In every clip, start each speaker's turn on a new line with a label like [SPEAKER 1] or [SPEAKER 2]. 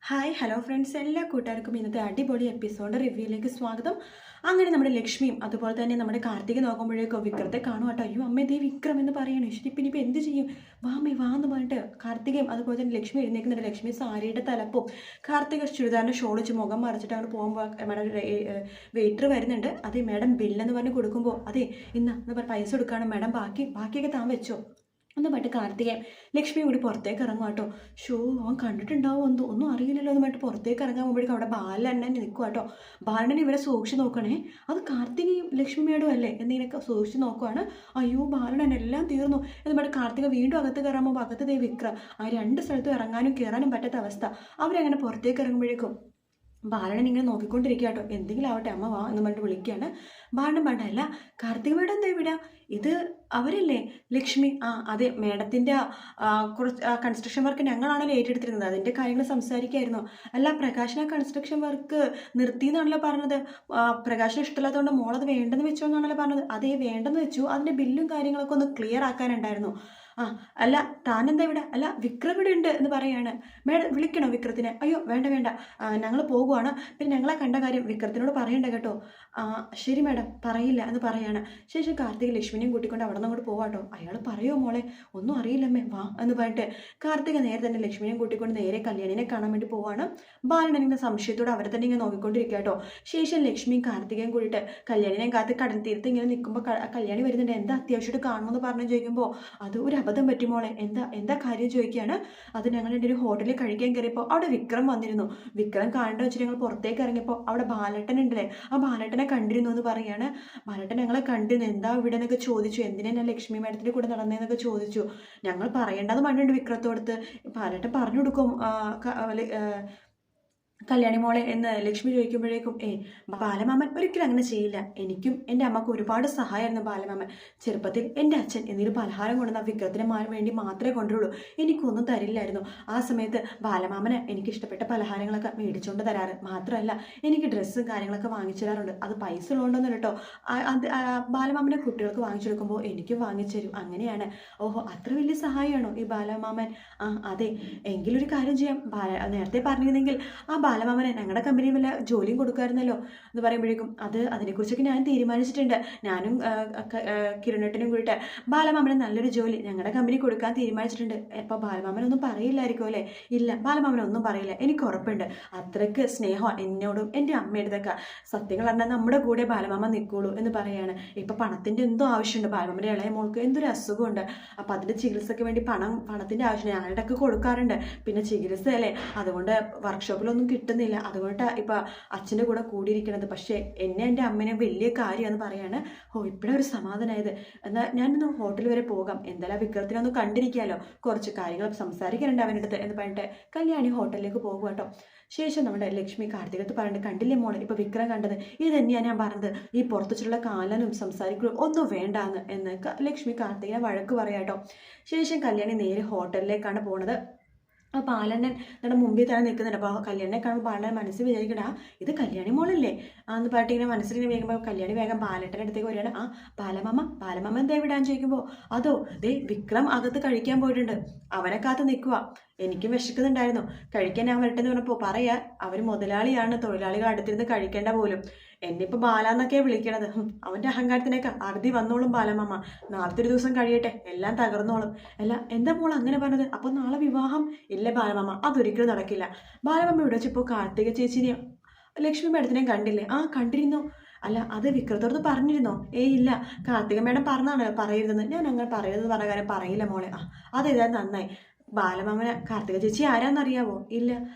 [SPEAKER 1] Hi hello friends, എല്ലാ കൂട്ടുകാർക്കും ഇന്നത്തെ അടിപൊളി എപ്പിസോഡ് റിവ്യൂയിലേക്ക് സ്വാഗതം. അങ്ങനെ നമ്മുടെ ലക്ഷ്മിയും അതുപോലെ തന്നെ നമ്മുടെ കാർത്തിക നോക്കുമ്പോഴേക്കോ വിക്രത്തെ കാണും കേട്ടോ. അയ്യോ അമ്മേ, ദേ വിക്രം എന്ന് പറയണേ. ഇപ്പം ഇനിയിപ്പോൾ എന്ത് ചെയ്യും? വാമേ വാ എന്ന് പറഞ്ഞിട്ട് കാർത്തികയും അതുപോലെ തന്നെ ലക്ഷ്മി എഴുന്നേക്കുന്നുണ്ട്. ലക്ഷ്മി സാരിയുടെ തലപ്പും കാർത്തിക ചുരിദാറിൻ്റെ ഷോളിച്ച് മുഖം മറിച്ചിട്ട് അങ്ങോട്ട് പോകുമ്പോൾ മേഡം വെയിറ്റർ വരുന്നുണ്ട്. അതെ മേഡം ബില്ലെന്ന് പറഞ്ഞ് കൊടുക്കുമ്പോൾ അതെ എന്ന് പറഞ്ഞ് പൈസ കൊടുക്കുകയാണ്. മേഡം ബാക്കിയൊക്കെ താൻ വെച്ചോ എന്ന് പറഞ്ഞിട്ട് കാർത്തികയും ലക്ഷ്മിയും കൂടി പുറത്തേക്ക് ഇറങ്ങും കേട്ടോ. ഷോ അവൻ കണ്ടിട്ടുണ്ടാവും ഒന്നും അറിയില്ലല്ലോ എന്ന് പറഞ്ഞിട്ട് പുറത്തേക്ക് ഇറങ്ങാൻ പോകുമ്പോഴേക്കും അവിടെ ബാലണ്ണൻ നിൽക്കും കേട്ടോ. ബാലണ്ണൻ ഇവരെ സൂക്ഷിച്ച് നോക്കണേ. അത് കാർത്തികയും ലക്ഷ്മിയോടും അല്ലേ എന്നിങ്ങനെയൊക്കെ സൂക്ഷിച്ച് നോക്കുവാണ്. അയ്യോ ബാലണ്ണൻ എല്ലാം തീർന്നു എന്ന് പറഞ്ഞിട്ട് കാർത്തിക വീണ്ടും അകത്ത് കയറാമ്പോൾ അകത്ത് ദേ വിക്രം. ആ രണ്ട് സ്ഥലത്തും ഇറങ്ങാനും കയറാനും പറ്റാത്ത അവസ്ഥ. അവരങ്ങനെ പുറത്തേക്ക് ഇറങ്ങുമ്പോഴേക്കും ബാലണ്ണൻ ഇങ്ങനെ നോക്കിക്കൊണ്ടിരിക്കുക കേട്ടോ. എന്തെങ്കിലും ആവട്ടെ അമ്മ വാ എന്ന് പറഞ്ഞിട്ട് വിളിക്കുകയാണ്. ബാലണ്ണൻ വേണ്ടല്ല, കാർത്തിക മേഡം എന്താ ഇവിടെ? ഇത് അവരല്ലേ ലക്ഷ്മി? അതെ മേഡത്തിൻ്റെ കുറച്ച് കൺസ്ട്രക്ഷൻ വർക്ക് ഞങ്ങളാണല്ലോ ഏറ്റെടുത്തിരുന്നത്. അതിൻ്റെ കാര്യങ്ങൾ സംസാരിക്കായിരുന്നു. അല്ല പ്രകാശിനെ കൺസ്ട്രക്ഷൻ വർക്ക് നിർത്തി എന്നാണല്ലോ പറഞ്ഞത്. പ്രകാശിന് ഇഷ്ടമില്ലാത്തതുകൊണ്ട് മോളത് വേണ്ടെന്ന് വെച്ചോ എന്നാണല്ലോ പറഞ്ഞത്. അതേ വേണ്ടെന്ന് വെച്ചു. അതിൻ്റെ ബില്ലും കാര്യങ്ങളൊക്കെ ഒന്ന് ക്ലിയർ ആക്കാനുണ്ടായിരുന്നു. അല്ല താനെന്താ ഇവിടെ? അല്ല വിക്രം ഇവിടെ ഉണ്ട് എന്ന് പറയാണ്. മേഡം വിളിക്കണോ വിക്രത്തിനെ? അയ്യോ വേണ്ട ഞങ്ങൾ പോകുവാണ്. പിന്നെ ഞങ്ങളെ കണ്ട കാര്യം വിക്രത്തിനോട് പറയണ്ട കേട്ടോ. ശരി മേഡം പറയില്ല എന്ന് പറയാണ്. ശേഷം കാർത്തിക് ലക്ഷ്മിനെയും കൂട്ടിക്കൊണ്ട് അവിടെ നിന്ന് അങ്ങോട്ട് പോവാട്ടോ. അയാൾ പറയുമോ മോളെ? ഒന്നും അറിയില്ലമ്മേ വാ എന്ന് പറഞ്ഞിട്ട് കാർത്തിക നേരെ തന്നെ ലക്ഷ്മിനെയും കൂട്ടിക്കൊണ്ട് നേരെ കല്യാണിനെ കാണാൻ വേണ്ടി പോവാണ്. ബാലൻ ഇങ്ങനെ സംശയത്തോടെ അവരെ തന്നെ ഇങ്ങനെ നോക്കിക്കൊണ്ടിരിക്കുക കേട്ടോ. ശേഷം ലക്ഷ്മിയും കാർത്തികയും കൂടിയിട്ട് കല്യാണിനെയും കാത്ത് കടൽ തീർത്ത് ഇങ്ങനെ നിൽക്കുമ്പോൾ കല്യാണി വരുന്നുണ്ട്. എന്താ അത്യാവശ്യമായിട്ട് കാണണമെന്ന് പറഞ്ഞു ചോദിക്കുമ്പോൾ അത് ഒരു അബദ്ധം പറ്റുമോളെ, എന്താ കാര്യം ചോദിക്കുകയാണ്. അത് ഞങ്ങൾ എൻ്റെ ഒരു ഹോട്ടലിൽ കഴിക്കാൻ കയറിയപ്പോൾ അവിടെ വിക്രം വന്നിരുന്നു. വിക്രം കാണേണ്ട വെച്ചിട്ട് ഞങ്ങൾ പുറത്തേക്ക് ഇറങ്ങിയപ്പോൾ അവിടെ ബാലേട്ടൻ ഉണ്ടല്ലേ, ആ ബാലേട്ടനെ കണ്ടിരുന്നു എന്ന് പറയാണ്. ബാലേട്ടൻ ഞങ്ങളെ കണ്ടിരുന്നു. എന്താ ഇവിടെ എന്നൊക്കെ ചോദിച്ചു. എന്തിനാ ഞാൻ ലക്ഷ്മി മേഡത്തിൻ്റെ കൂടെ നടന്നതെന്നൊക്കെ ചോദിച്ചു. ഞങ്ങൾ പറയേണ്ടത് മണ്ടുണ്ട് വിക്രത്തോടുത്ത്. ബാലേട്ടൻ പറഞ്ഞു കൊടുക്കും കല്യാണി മോളെ എന്ന് ലക്ഷ്മി ചോദിക്കുമ്പോഴേക്കും ബാലമാമൻ ഒരിക്കലും അങ്ങനെ ചെയ്യില്ല. എനിക്കും എൻ്റെ അമ്മക്ക് ഒരുപാട് സഹായമായിരുന്നു ബാലമാമൻ. ചെറുപ്പത്തിൽ എൻ്റെ അച്ഛൻ എന്തെങ്കിലും പലഹാരം കൊണ്ടുവന്ന വിക്രത്തിന് വേണ്ടി മാത്രമേ കൊണ്ടുള്ളൂ. എനിക്കൊന്നും തരില്ലായിരുന്നു. ആ സമയത്ത് ബാലമാമന് എനിക്കിഷ്ടപ്പെട്ട പലഹാരങ്ങളൊക്കെ മേടിച്ചുകൊണ്ട് തരാറ് മാത്രമല്ല എനിക്ക് ഡ്രസ്സും കാര്യങ്ങളൊക്കെ വാങ്ങിച്ചു തരാറുണ്ട്. അത് പൈസ ഉള്ളതുകൊണ്ടൊന്നും കേട്ടോ. അത് ബാലമാമനെ കുട്ടികൾക്ക് വാങ്ങിച്ചു കൊടുക്കുമ്പോൾ എനിക്കും വാങ്ങിച്ചു തരും. അങ്ങനെയാണ്. ഓഹോ, അത്ര വലിയ സഹായമാണോ ഈ ബാലമാമൻ? അതെ, എങ്കിലൊരു കാര്യം ചെയ്യാം. നേരത്തെ പറഞ്ഞിരുന്നെങ്കിൽ ആ ബാലമാമനെ ഞങ്ങളുടെ കമ്പനി വല്ല ജോലിയും കൊടുക്കുമായിരുന്നല്ലോ എന്ന് പറയുമ്പോഴേക്കും അതിനെക്കുറിച്ചൊക്കെ ഞാൻ തീരുമാനിച്ചിട്ടുണ്ട്. ഞാനും കിരണേട്ടനും കൂടിയിട്ട് ബാലമാമനെ നല്ലൊരു ജോലി ഞങ്ങളുടെ കമ്പനി കൊടുക്കാൻ തീരുമാനിച്ചിട്ടുണ്ട്. അപ്പോൾ ബാലമാമനൊന്നും പറയില്ലായിരിക്കും അല്ലേ? ഇല്ല, ബാലമാമനൊന്നും പറയില്ല, എനിക്ക് ഉറപ്പുണ്ട്. അത്രയ്ക്ക് സ്നേഹമാണ് എന്നോടും എൻ്റെ അമ്മയുടെതൊക്കെ. സത്യങ്ങൾ പറഞ്ഞാൽ നമ്മുടെ കൂടെ ബാലമാമ നിൽക്കുള്ളൂ എന്ന് പറയാണ്. ഇപ്പോൾ പണത്തിൻ്റെ എന്തോ ആവശ്യമുണ്ട്. ബാലമാമൻ്റെ ഇളയ മോൾക്ക് എന്തൊരു അസുഖമുണ്ട്. അപ്പോൾ അതിൻ്റെ ചികിത്സയ്ക്ക് വേണ്ടി പണത്തിൻ്റെ ആവശ്യം ഞങ്ങളുടെ ഒക്കെ കൊടുക്കാറുണ്ട്. പിന്നെ ചികിത്സ അല്ലേ, അതുകൊണ്ട് വർക്ക്ഷോപ്പിലൊന്നും കിട്ടുന്നില്ല. അതുകൊണ്ടാണ് ഇപ്പോൾ അച്ഛൻ്റെ കൂടെ കൂടിയിരിക്കണത്. പക്ഷേ എൻ്റെ അമ്മേനെ വലിയ കാര്യമെന്ന് പറയാണ്. ഇപ്പോഴേ ഒരു സമാധാനമായത്. എന്നാൽ ഞാനൊന്ന് ഹോട്ടൽ വരെ പോകാം. എന്തായാലും വിക്രത്തിനൊന്ന് കണ്ടിരിക്കാമല്ലോ, കുറച്ച് കാര്യങ്ങൾ സംസാരിക്കാനുണ്ട് അവൻ്റെ അടുത്ത് എന്ന് പറഞ്ഞിട്ട് കല്യാണി ഹോട്ടലിലേക്ക് പോകും കേട്ടോ. ശേഷം നമ്മുടെ ലക്ഷ്മി കാർത്തികത്ത് പറഞ്ഞിട്ട് കണ്ടില്ലേ മോളെ ഇപ്പോൾ വിക്രം കണ്ടത്? ഇത് തന്നെയാണ് ഞാൻ പറഞ്ഞത്. ഈ പുറത്തുള്ള കാലനും സംസാരിക്കലും ഒന്നും വേണ്ടാന്ന് എന്ന് ലക്ഷ്മി കാർത്തികനെ വഴക്ക് പറയാട്ടോ. ശേഷം കല്യാണി നേരെ ഹോട്ടലിലേക്കാണ് പോണത്. അപ്പോൾ ബാലണ്ണൻ നമ്മുടെ മുമ്പിൽ തന്നെ നിൽക്കുന്നുണ്ട്. അപ്പോൾ കല്യാണിനെ കാണുമ്പോൾ ബാലണ്ണൻ മനസ്സിൽ വിചാരിക്കടാ ഇത് കല്യാണി മോളല്ലേ എന്ന് പറഞ്ഞിട്ട് ഇങ്ങനെ മനസ്സിലിങ്ങനെ വേഗം കല്യാണി വേഗം ബാലേട്ടൻ്റെ അടുത്തേക്ക് വരികയാണ്. ബാലമാമ എന്താ വിടാന്ന് ചോദിക്കുമ്പോൾ അതോ ദേ വിക്രം അകത്ത് കഴിക്കാൻ പോയിട്ടുണ്ട്, അവനെ കാത്ത് നിൽക്കുക. എനിക്കും വിശക്കുന്നുണ്ടായിരുന്നു, കഴിക്കാൻ ഞാൻ വരട്ടെന്ന് പറഞ്ഞപ്പോൾ പറയാ അവർ മുതലാളിയാണ്, തൊഴിലാളികൾ അടുത്തിരുന്ന് കഴിക്കേണ്ട പോലും. എന്നിപ്പോൾ ബാലാന്നൊക്കെയാണ് വിളിക്കണത്. അവൻ്റെ അഹങ്കാരത്തിനൊക്കെ അറുതി വന്നോളും ബാലമാമ. നാളത്തെ ഒരു ദിവസം കഴിയട്ടെ, എല്ലാം തകർന്നോളും. അല്ല എന്താ മോൾ അങ്ങനെ പറഞ്ഞത്? അപ്പോൾ നാളെ വിവാഹം? ഇല്ല ബാലമാമ, അതൊരിക്കലും നടക്കില്ല. ബാലമാമ ഇവിടെ വെച്ചപ്പോൾ കാർത്തിക ചേച്ചിനെയും ലക്ഷ്മി മേഡത്തിനെയും കണ്ടില്ലേ? കണ്ടിരുന്നു. അല്ല അത് വിക്രത്തോട് പറഞ്ഞിരുന്നോ? ഇല്ല, കാർത്തിക മേഡം പറഞ്ഞാണ് പറയരുതെന്ന്. ഞാൻ അങ്ങനെ പറയരുതെന്ന് പറഞ്ഞ കാര്യം പറയില്ല മോളെ. അതേതായാലും നന്നായി. ബാലമാമന് കാർത്തിക ചേച്ചി ആരാന്നറിയാവോ? ഇല്ല,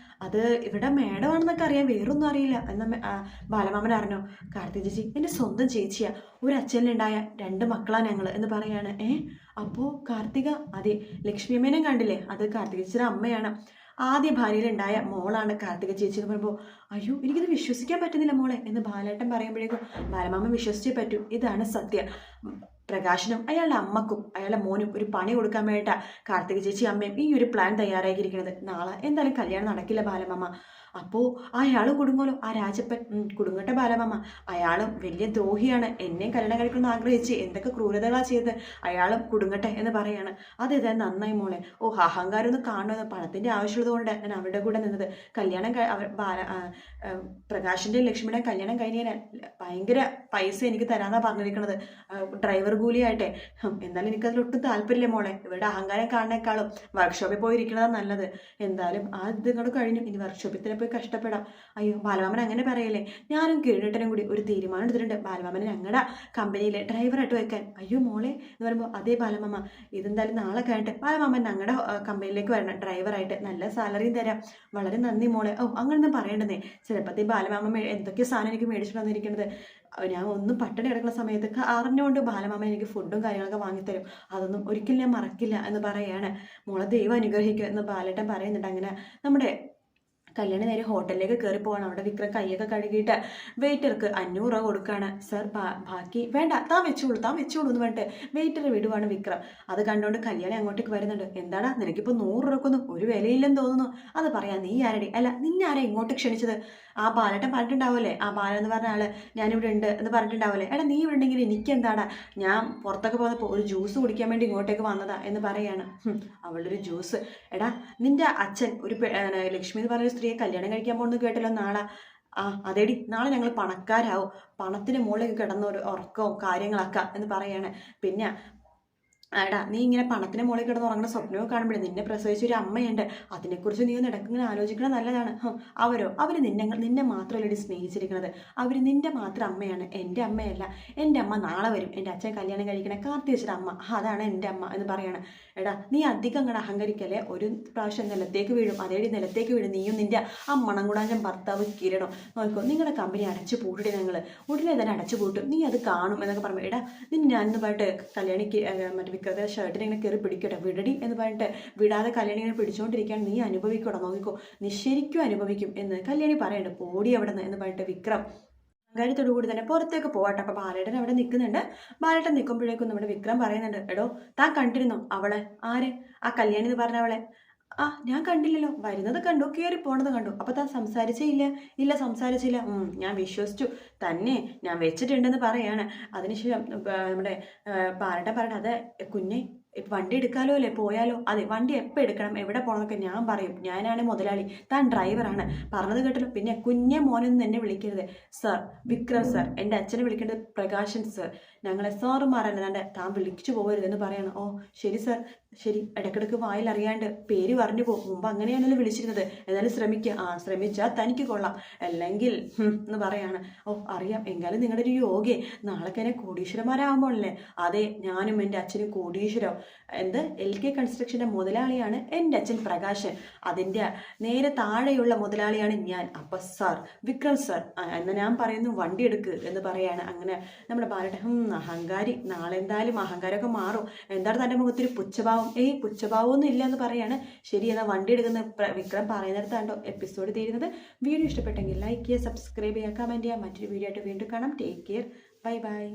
[SPEAKER 1] അത് ഇവിടെ മേഡമാണെന്നൊക്കെ അറിയാം, വേറൊന്നും അറിയില്ല. ബാലമാമൻ അറിഞ്ഞോ? കാർത്തിക ചേച്ചി എൻ്റെ സ്വന്തം ചേച്ചിയാ. ഒരു അച്ഛനിലുണ്ടായ 2 മക്കളാണ് ഞങ്ങൾ എന്ന് പറയാണ്. അപ്പോൾ കാർത്തിക? അതെ, ലക്ഷ്മി അമ്മേനെ കണ്ടില്ലേ? അത് കാർത്തിക ചേച്ചിയുടെ അമ്മയാണ്. ആദ്യ ഭാര്യയിലുണ്ടായ മോളാണ് കാർത്തിക ചേച്ചി എന്ന് പറയുമ്പോൾ അയ്യോ എനിക്കിത് വിശ്വസിക്കാൻ പറ്റുന്നില്ല മോളെ എന്ന് ബാലേട്ടൻ പറയുമ്പോഴേക്കും ബാലമാമൻ വിശ്വസിച്ചേ പറ്റൂ, ഇതാണ് സത്യം. പ്രകാശനും അയാളുടെ അമ്മക്കും അയാളുടെ മോനും ഒരു പണി കൊടുക്കാൻ വേണ്ട കാർത്തിക ചേച്ചി അമ്മയും ഈ ഒരു പ്ലാൻ തയ്യാറാക്കിയിരിക്കുന്നത്. നാളെ എന്തായാലും കല്യാണം നടക്കില്ല ബാലമാമ. അപ്പോൾ അയാൾ കുടുങ്ങുമല്ലോ, ആ രാജപ്പൻ. കുടുങ്ങട്ടെ ബാലമാമ, അയാളും വലിയ ദ്രോഹിയാണ്, എന്നെയും കല്യാണം കഴിക്കണമെന്ന് ആഗ്രഹിച്ച് എന്തൊക്കെ ക്രൂരതകളാണ് ചെയ്തത്, അയാളും കുടുങ്ങട്ടെ എന്ന് പറയാണ്. അതേതാ നന്നായി മോളെ. ഓ, അഹങ്കാരം ഒന്ന് കാണുന്നത്, പണത്തിൻ്റെ ആവശ്യമുള്ളത് കൊണ്ട് ഞാൻ അവരുടെ കൂടെ നിന്നത്. കല്യാണം പ്രകാശിൻ്റെയും ലക്ഷ്മിയുടെയും കല്യാണം കഴിഞ്ഞാൽ ഭയങ്കര പൈസ എനിക്ക് തരാമെന്നാണ് പറഞ്ഞിരിക്കുന്നത്, ഡ്രൈവർ കൂലിയായിട്ടെ. എന്നാലും എനിക്കതിലൊട്ടും താല്പര്യമില്ല മോളെ. ഇവരുടെ അഹങ്കാരം കാണുന്നേക്കാളും വർക്ക്ഷോപ്പിൽ പോയി ഇരിക്കണതാണ് നല്ലത്. എന്തായാലും ആ ഇതുങ്ങൾ കഴിഞ്ഞു, ഇനി വർക്ക്ഷോപ്പിൽ തന്നെ പോയി കഷ്ടപ്പെടാം. അയ്യോ ബാലമാമൻ അങ്ങനെ പറയല്ലേ, ഞാനും കിരീട്ടനും കൂടി ഒരു തീരുമാനം എടുത്തിട്ടുണ്ട് ബാലമാമനെ ഞങ്ങളുടെ കമ്പനിയിലെ ഡ്രൈവറായിട്ട് വെക്കാൻ. അയ്യോ മോളെ എന്ന് പറയുമ്പോൾ, അതേ ബാലമാമ, ഇതെന്തായാലും നാളെ കഴിഞ്ഞിട്ട് ബാലമാമൻ ഞങ്ങളുടെ കമ്പനിയിലേക്ക് വരണം ഡ്രൈവറായിട്ട്, നല്ല സാലറിയും തരാം. വളരെ നന്ദി മോളെ. ഓ, അങ്ങനൊന്നും പറയേണ്ടതേ, ചിലപ്പോഴത്തേ ബാലമാമ എന്തൊക്കെ സാധനം എനിക്ക് മേടിച്ചിട്ട് വന്നിരിക്കുന്നത്. ഞാൻ ഒന്നും പട്ടിണി കിടക്കുന്ന സമയത്ത് അറിഞ്ഞുകൊണ്ട് ബാലമാമ എനിക്ക് ഫുഡും കാര്യങ്ങളൊക്കെ വാങ്ങിത്തരും, അതൊന്നും ഒരിക്കലും ഞാൻ മറക്കില്ല എന്ന് പറയാണ്. മോളെ ദൈവം അനുഗ്രഹിക്കുക എന്ന് ബാലേട്ടൻ പറയുന്നുണ്ട്. അങ്ങനെ നമ്മുടെ കല്യാണി നേരെ ഹോട്ടലിലേക്ക് കയറി പോവാണ്. അവിടെ വിക്രം കൈയൊക്കെ കഴുകിയിട്ട് വെയിറ്റർക്ക് 500 രൂപ കൊടുക്കുകയാണ്. സർ ബാക്കി വേണ്ട, താൻ വെച്ചോളൂ എന്ന് പറഞ്ഞിട്ട് വെയിറ്റർ വിടുവാണ് വിക്രം. അത് കണ്ടുകൊണ്ട് കല്യാണി അങ്ങോട്ടേക്ക് വരുന്നുണ്ട്. എന്താടാ നിനക്കിപ്പോൾ 100 രൂപക്കൊന്നും ഒരു വിലയില്ലെന്ന് തോന്നുന്നു. അത് പറയാം, നീ ആരടി, അല്ല നിന്നെ ആരെ ഇങ്ങോട്ട് ക്ഷണിച്ചത്? ആ ബാലേട്ടൻ പറഞ്ഞിട്ടുണ്ടാവുമല്ലേ, ആ ബാലൻ എന്ന് പറഞ്ഞ ആള് ഞാനിവിടെ ഉണ്ട് എന്ന് പറഞ്ഞിട്ടുണ്ടാവില്ലേ. എടാ നീ ഇവിടെ ഉണ്ടെങ്കിൽ എനിക്കെന്താടാ, ഞാൻ പുറത്തൊക്കെ പോകുന്നപ്പോൾ ഒരു ജ്യൂസ് കുടിക്കാൻ വേണ്ടി ഇങ്ങോട്ടേക്ക് വന്നതാ എന്ന് പറയാണ്. അവളുടെ ഒരു ജ്യൂസ്. എടാ നിന്റെ അച്ഛൻ ഒരു ലക്ഷ്മി എന്ന് പറഞ്ഞൊരു സ്ത്രീയെ കല്യാണം കഴിക്കാൻ പോകുന്നത് കേട്ടല്ലോ നാളെ. അതേടി, നാളെ ഞങ്ങൾ പണക്കാരാവും, പണത്തിന് മുകളിൽ കിടന്നൊരു ഉറക്കവും കാര്യങ്ങളൊക്കെ എന്ന് പറയാണ്. പിന്നെ എടാ നീ ഇങ്ങനെ പണത്തിന് മുകളിൽ കിടന്ന് ഉറങ്ങുന്ന സ്വപ്നവും കാണുമ്പോഴേ നിന്നെ പ്രസവിച്ചൊരു അമ്മയുണ്ട്, അതിനെക്കുറിച്ച് നീ ഒന്ന് ഇടയ്ക്കിങ്ങനെ ആലോചിക്കണം, നല്ലതാണ്. അവർ നിന്നെ മാത്രമല്ലടി സ്നേഹിച്ചിരിക്കുന്നത്, അവർ നിന്റെ മാത്രം അമ്മയാണ്, എൻ്റെ അമ്മയല്ല. എൻ്റെ അമ്മ നാളെ വരും, എൻ്റെ അച്ഛൻ കല്യാണം കഴിക്കണ കാർത്തികച്ചിയുടെ അമ്മ, അതാണ് എൻ്റെ അമ്മ എന്ന് പറയാണ്. എടാ നീ അധികം അങ്ങോട്ട് അഹങ്കരിക്കല്ലേ, ഒരു പ്രാവശ്യം നിലത്തേക്ക് വീഴും, അതേടി നിലത്തേക്ക് വീഴും നീയും നിൻ്റെ ആ മണംകുടാഞ്ചൻ ഭർത്താവ് കിരണോ. നോക്കോ, നിങ്ങളുടെ കമ്പനി അടച്ചു പൂട്ടിട്ട് ഞങ്ങൾ ഉടനെ തന്നെ അടച്ചു പൂട്ടും, നീ അത് കാണും എന്നൊക്കെ പറഞ്ഞു. എടാ നിന്നെ ഞാനെന്ന് പറഞ്ഞിട്ട് കല്യാണിക്ക് മറ്റേ വിക്രത്തെ ഷർട്ടിനെ ഇങ്ങനെ കയറി പിടിക്കട്ടെ, വിടടി എന്ന് പറഞ്ഞിട്ട് വിടാതെ കല്യാണി ഇങ്ങനെ പിടിച്ചുകൊണ്ടിരിക്കുകയാണ്. നീ അനുഭവിക്കണോ, നോക്കിക്കോ, നീ ശരിക്കും അനുഭവിക്കും എന്ന് കല്യാണി പറയണ്ട്. പോടി അവിടെ നിന്ന് എന്ന് പറഞ്ഞിട്ട് വിക്രം കാര്യത്തോടു കൂടി തന്നെ പുറത്തേക്ക് പോകട്ടെ. അപ്പോൾ ബാലേട്ടൻ അവിടെ നിൽക്കുന്നുണ്ട്. ബാലേട്ടൻ നിൽക്കുമ്പോഴേക്കും നമ്മുടെ വിക്രം പറയുന്നുണ്ട്, എടോ താൻ കണ്ടിരുന്നോ അവളെ? ആര്? ആ കല്യാണി എന്ന് പറഞ്ഞവളെ? ഞാൻ കണ്ടില്ലല്ലോ, വരുന്നത് കണ്ടു, കയറി പോണത് കണ്ടു. അപ്പോൾ താൻ സംസാരിച്ചേ ഇല്ല? ഇല്ല സംസാരിച്ചില്ല. ഞാൻ വിശ്വസിച്ചു തന്നെ, ഞാൻ വെച്ചിട്ടുണ്ടെന്ന് പറയാണ്. അതിനുശേഷം നമ്മുടെ ബാലേട്ടൻ പറയണത്, അത് കുഞ്ഞെ വണ്ടി എടുക്കാലോ അല്ലേ, പോയാലോ? അതെ, വണ്ടി എപ്പോൾ എടുക്കണം, എവിടെ പോകണമെന്നൊക്കെ ഞാൻ പറയും, ഞാനാണ് മുതലാളി, താൻ ഡ്രൈവറാണ്, പറഞ്ഞത് കേട്ടല്ലോ. പിന്നെ കുഞ്ഞെ മോനെന്ന് എന്നെ വിളിക്കരുത് സർ, വിക്രം സർ, എൻ്റെ അച്ഛനെ വിളിക്കേണ്ടത് പ്രകാശൻ സർ, ഞങ്ങളെ സാറുമാരല്ലാണ്ട് താൻ വിളിച്ചു പോകരുതെന്ന് പറയണം. ഓ ശരി സർ, ശരി. ഇടയ്ക്കിടയ്ക്ക് വായിൽ അറിയാണ്ട് പേര് പറഞ്ഞു പോകും, മുമ്പ് അങ്ങനെയാണല്ലോ വിളിച്ചിരുന്നത്, എന്നാലും ശ്രമിക്കുക. ശ്രമിച്ചാൽ തനിക്ക് കൊള്ളാം, അല്ലെങ്കിൽ എന്ന് പറയാണ്. ഓ അറിയാം, എങ്കിലും നിങ്ങളുടെ ഒരു യോഗേ, നാളെ തന്നെ കോടീശ്വരന്മാരാകുമ്പോഴല്ലേ? അതെ, ഞാനും എൻ്റെ അച്ഛനും കോടീശ്വരം. LK കൺസ്ട്രക്ഷൻ്റെ മുതലാളിയാണ് എൻ്റെ അച്ഛൻ പ്രകാശൻ, അതിൻ്റെ നേരെ താഴെയുള്ള മുതലാളിയാണ് ഞാൻ. അപ്പം സാർ, വിക്രം സാർ, എന്നാൽ ഞാൻ പറയുന്നു വണ്ടി എടുക്ക് എന്ന് പറയാണ്. അങ്ങനെ നമ്മുടെ ബാലേട്ടൻ അഹങ്കാരി, നാളെ എന്തായാലും അഹങ്കാരമൊക്കെ മാറും, എന്താണ് തൻ്റെ മുഖത്തൊരു പുച്ഛഭാവം? പുച്ഛഭാവമൊന്നും ഇല്ല എന്ന് പറയാണ്. ശരി, എന്നാൽ വണ്ടി എടുക്കുന്ന വിക്രം പറയുന്നിടത്താണ്ടോ എപ്പിസോഡ് തീരുന്നത്. വീഡിയോ ഇഷ്ടപ്പെട്ടെങ്കിൽ ലൈക്ക് ചെയ്യുക, സബ്സ്ക്രൈബ് ചെയ്യുക, കമൻറ്റ് ചെയ്യുക. മറ്റൊരു വീഡിയോ ആയിട്ട് വീണ്ടും കാണാം. Take care, bye bye.